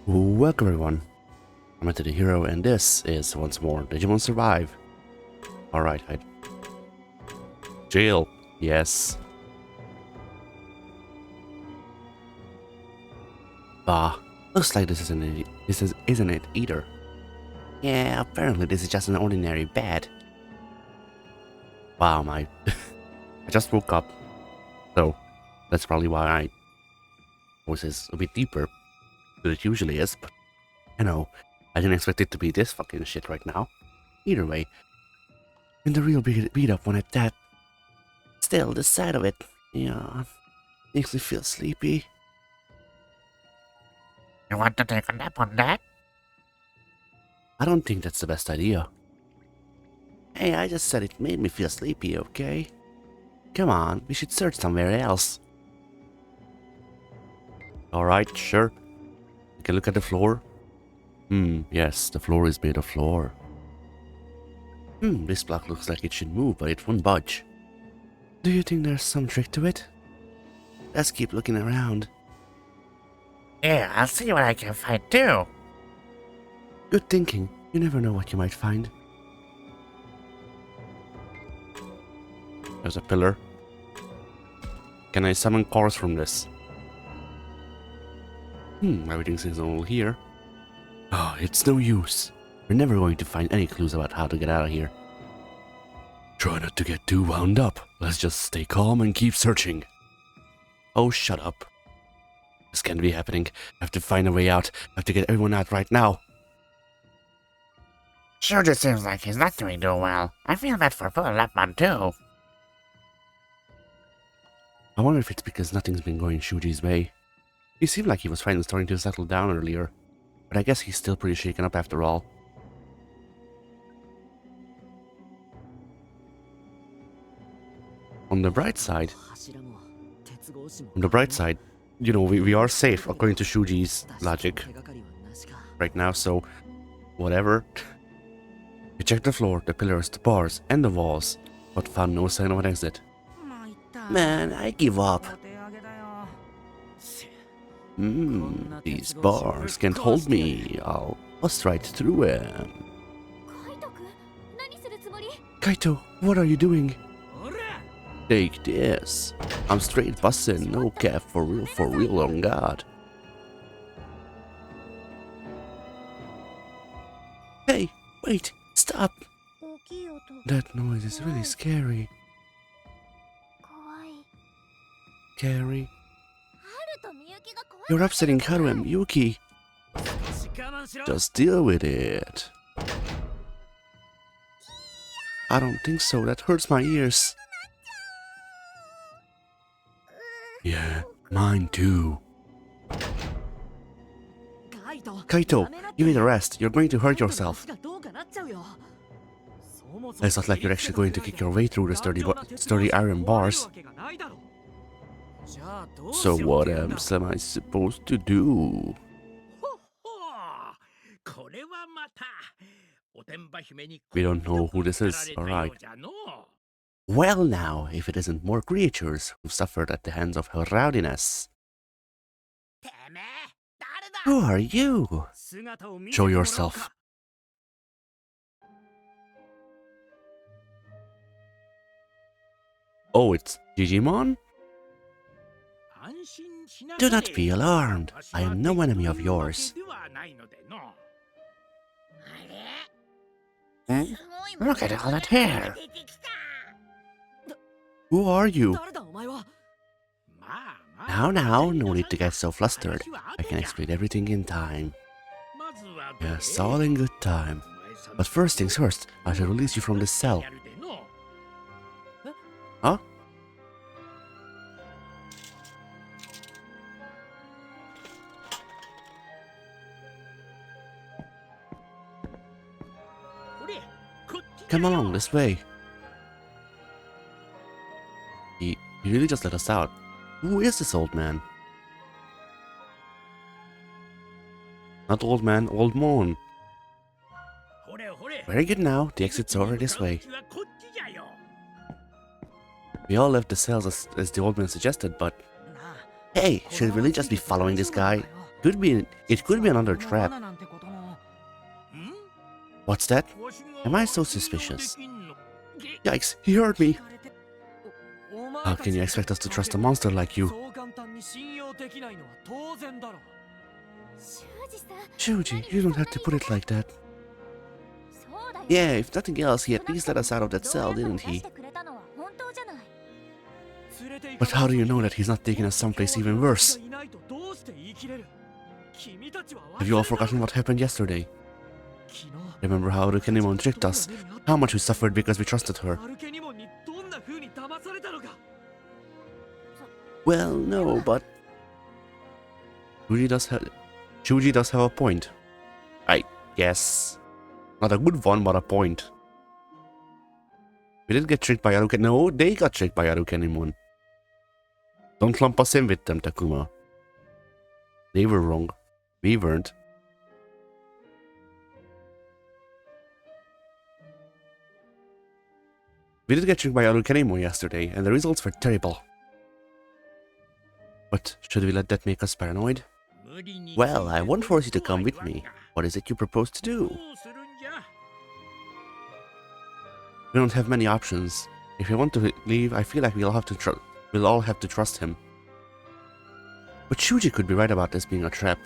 Welcome everyone, I'm Into the Hero and this is once more Digimon Survive. Alright, hide. Jail, yes. Bah, looks like this isn't it either. Yeah, apparently this is just an ordinary bed. Wow, I just woke up, so that's probably why my voice is a bit deeper than it usually is, but you know, I didn't expect it to be this fucking shit right now. Either way, in the real beat up one at that. Still, the sight of it, yeah, makes me feel sleepy. You want to take a nap on that? I don't think that's the best idea. Hey, I just said it made me feel sleepy, okay? Come on, we should search somewhere else. Alright, sure. You can look at the floor. Yes, the floor is made of floor. This block looks like it should move, but it won't budge. Do you think there's some trick to it? Let's keep looking around. Yeah, I'll see what I can find too. Good thinking. You never know what you might find. There's a pillar. Can I summon cars from this? Everything seems normal here. Oh, it's no use. We're never going to find any clues about how to get out of here. Try not to get too wound up. Let's just stay calm and keep searching. Oh, shut up. This can't be happening. I have to find a way out. I have to get everyone out right now. Shuuji seems like he's not doing too well. I feel bad for poor Lapman too. I wonder if it's because nothing's been going Shuuji's way. He seemed like he was finally starting to settle down earlier, but I guess he's still pretty shaken up after all. On the bright side, you know, we are safe according to Shuuji's logic right now, so whatever. We checked the floor, the pillars, the bars, and the walls, but found no sign of an exit. Man, I give up. These bars can't hold me. I'll bust right through them. Kaito, what are you doing? Take this. I'm straight bussin', no cap, for real, on God. Hey, wait, stop. That noise is really scary. Scary. You're upsetting Haru and Yuki. Just deal with it. I don't think so, that hurts my ears. Yeah, mine too. Kaito, you need a rest. You're going to hurt yourself. It's not like you're actually going to kick your way through the sturdy iron bars. So what else am I supposed to do? We don't know who this is, alright. Well now, if it isn't more creatures who've suffered at the hands of her rowdiness. Who are you? Show yourself. Oh, it's Digimon? Do not be alarmed. I am no enemy of yours. Look at all that hair. Who are you? Now, no need to get so flustered. I can explain everything in time. Yes, all in good time. But first things first, I shall release you from this cell. Huh? Come along, this way. He really just let us out. Who is this old man? Not old man, old mon. Very good now, the exit's over this way. We all left the cells as the old man suggested, but... Hey, should we really just be following this guy? It could be another trap. What's that? Am I so suspicious? Yikes, he heard me. How can you expect us to trust a monster like you? Shuuji, you don't have to put it like that. Yeah, if nothing else, he at least let us out of that cell, didn't he? But how do you know that he's not taking us someplace even worse? Have you all forgotten what happened yesterday? Remember how Digimon tricked us? How much we suffered because we trusted her? Well, no, but... Shuuji does have a point. I guess. Not a good one, but a point. We didn't get tricked by Aruken. No, they got tricked by Arukenimon. Don't lump us in with them, Takuma. They were wrong. We weren't. We did get tricked by Arukenimon yesterday, and the results were terrible. But should we let that make us paranoid? Well, I won't force you to come with me. What is it you propose to do? We don't have many options. If we want to leave, I feel like we'll all have to trust him. But Shuuji could be right about this being a trap.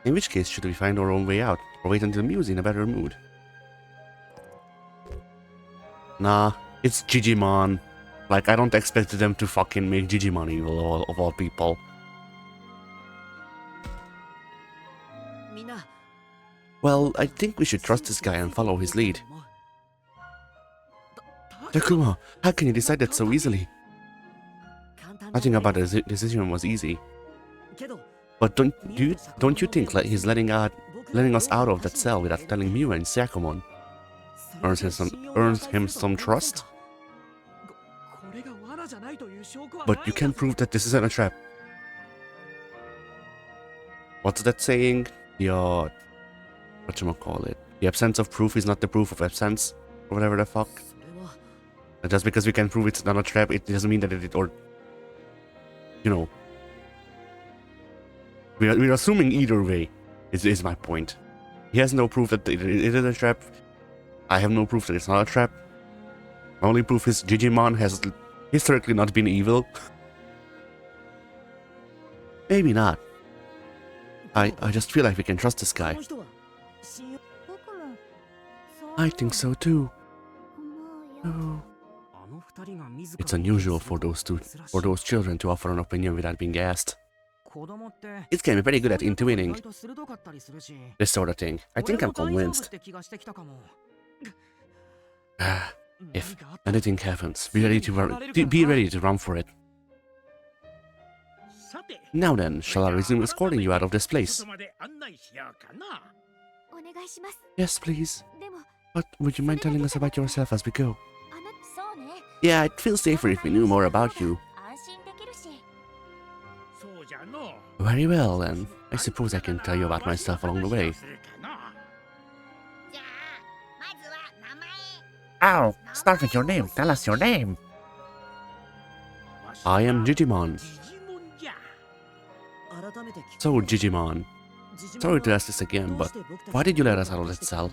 In which case, should we find our own way out, or wait until Mew's in a better mood? Nah, it's Digimon. Like, I don't expect them to fucking make Digimon evil of all people. Well, I think we should trust this guy and follow his lead. Takuma, how can you decide that so easily? Nothing about the decision was easy. But don't you think that he's letting us out of that cell without telling Mew and Syakomon earns him some trust? But you can't prove that this isn't a trap. What's that saying? Whatchamacallit? The absence of proof is not the proof of absence, or whatever the fuck. And just because we can prove it's not a trap, it doesn't mean that you know. We're assuming either way, is my point. He has no proof that it is a trap. I have no proof that it's not a trap. My only proof is Digimon has historically not been evil. Maybe not. I just feel like we can trust this guy. I think so too. Oh. It's unusual for those children to offer an opinion without being asked. It can be pretty good at intuiting this sort of thing. I think I'm convinced. If anything happens, be ready to run for it. Now then, shall I resume escorting you out of this place? Yes, please. But would you mind telling us about yourself as we go? Yeah, I'd feel safer if we knew more about you. Very well, then. I suppose I can tell you about myself along the way. Oh, start with your name. Tell us your name. I am Digimon. So, Digimon. Sorry to ask this again, but why did you let us out of that cell?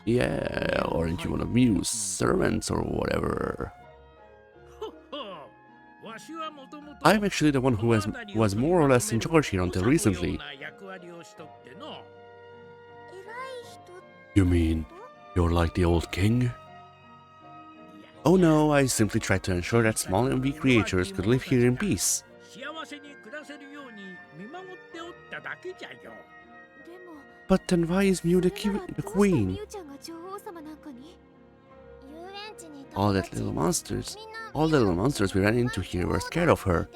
Yeah, aren't you one of Mew's servants or whatever? I'm actually the one who was more or less in charge here until recently. You mean, you're like the old king? Oh no, I simply tried to ensure that small and weak creatures could live here in peace. But then why is Mew the queen? All the little monsters we ran into here were scared of her.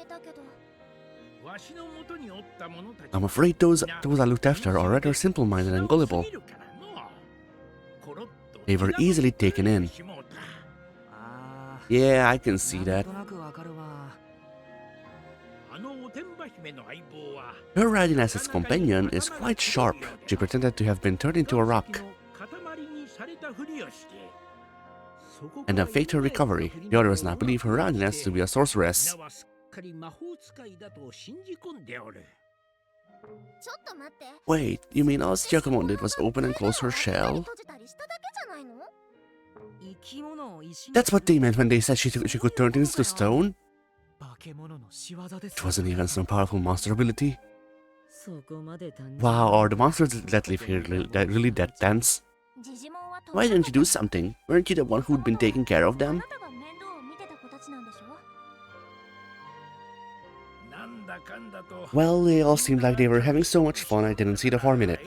I'm afraid those I looked after are rather simple-minded and gullible. They were easily taken in. Yeah, I can see that. Her riding as its companion is quite sharp. She pretended to have been turned into a rock and then faked her recovery. The others now believe her riding to be a sorceress. Wait, you mean all Yakumon did was open and close her shell? That's what they meant when they said she could turn things to stone? It wasn't even some powerful monster ability. Wow, are the monsters that live here really that dense? Why didn't you do something? Weren't you the one who'd been taking care of them? Well, they all seemed like they were having so much fun I didn't see the harm in it.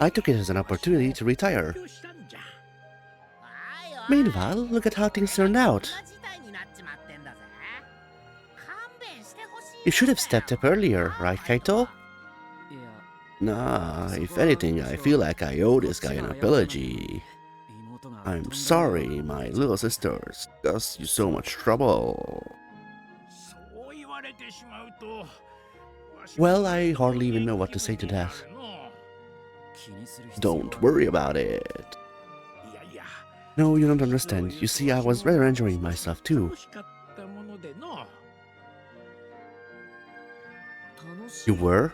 I took it as an opportunity to retire. Meanwhile, look at how things turned out. You should have stepped up earlier, right, Kaito? Nah, if anything, I feel like I owe this guy an apology. I'm sorry, my little sisters caused you so much trouble. Well, I hardly even know what to say to that. Don't worry about it. No, you don't understand. You see, I was rather enjoying myself too. You were?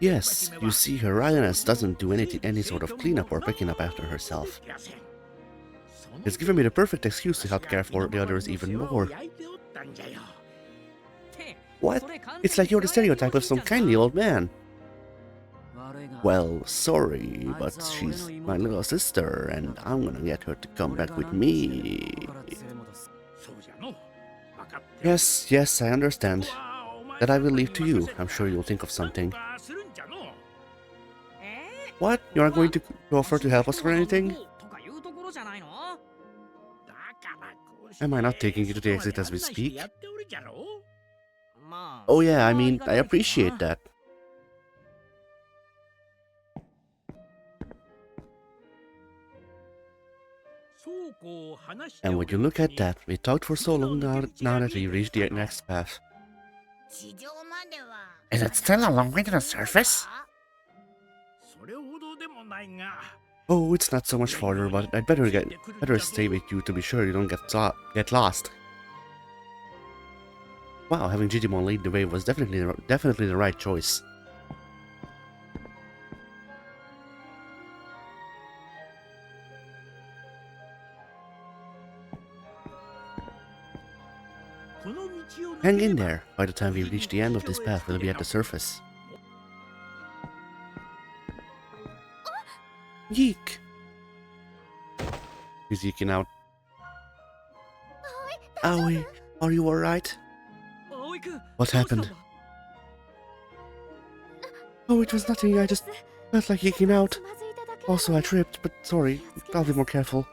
Yes, you see, Her Lioness doesn't do any sort of cleanup or picking up after herself. It's given me the perfect excuse to help care for the others even more. What? It's like you're the stereotype of some kindly old man. Well, sorry, but she's my little sister, and I'm gonna get her to come back with me. Yes, I understand. That I will leave to you. I'm sure you'll think of something. What? You aren't going to offer to help us for anything? Am I not taking you to the exit as we speak? Oh yeah, I mean, I appreciate that. And when you look at that, we talked for so long now that we reached the next path. Is it still a long way to the surface? Oh, it's not so much farther, but I'd better stay with you to be sure you don't get lost. Wow, having Digimon lead the way was definitely the right choice. Hang in there. By the time we reach the end of this path, we'll be at the surface. Yeek! He's yeeking out. Aoi, are you alright? What happened? Oh, it was nothing, I just felt like yeeking out. Also, I tripped, but sorry, I'll be more careful.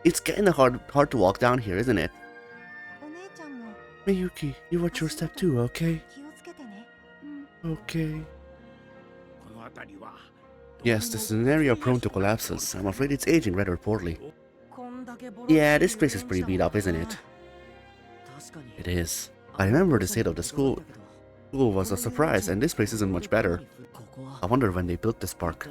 It's kinda hard to walk down here, isn't it? Miyuki, you watch your step too, okay? Okay. Yes, this is an area prone to collapses. I'm afraid it's aging rather poorly. Yeah, this place is pretty beat up, isn't it? It is. I remember the state of the school was a surprise, and this place isn't much better. I wonder when they built this park.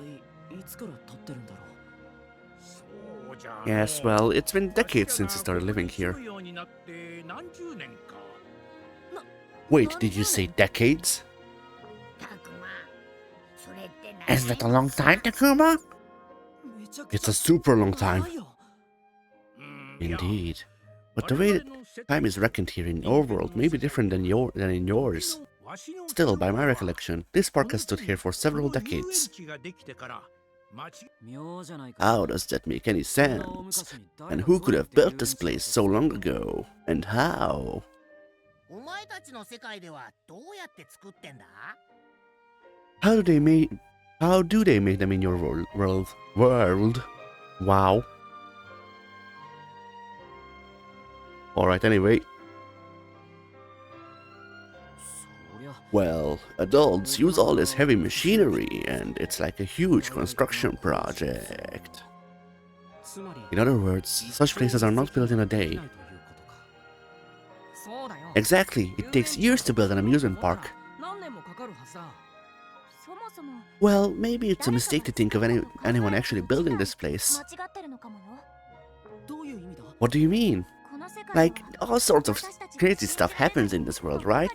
Yes, well, it's been decades since I started living here. Wait, did you say decades? Is that a long time, Takuma? It's a super long time. Indeed. But the way that time is reckoned here in our world may be different than in yours. Still, by my recollection, this park has stood here for several decades. How does that make any sense? And who could have built this place so long ago? And how? How do they make them in your world? Wow. Alright, anyway. Well, adults use all this heavy machinery, and it's like a huge construction project. In other words, such places are not built in a day. Exactly, it takes years to build an amusement park. Well, maybe it's a mistake to think of anyone actually building this place. What do you mean? Like, all sorts of crazy stuff happens in this world, right?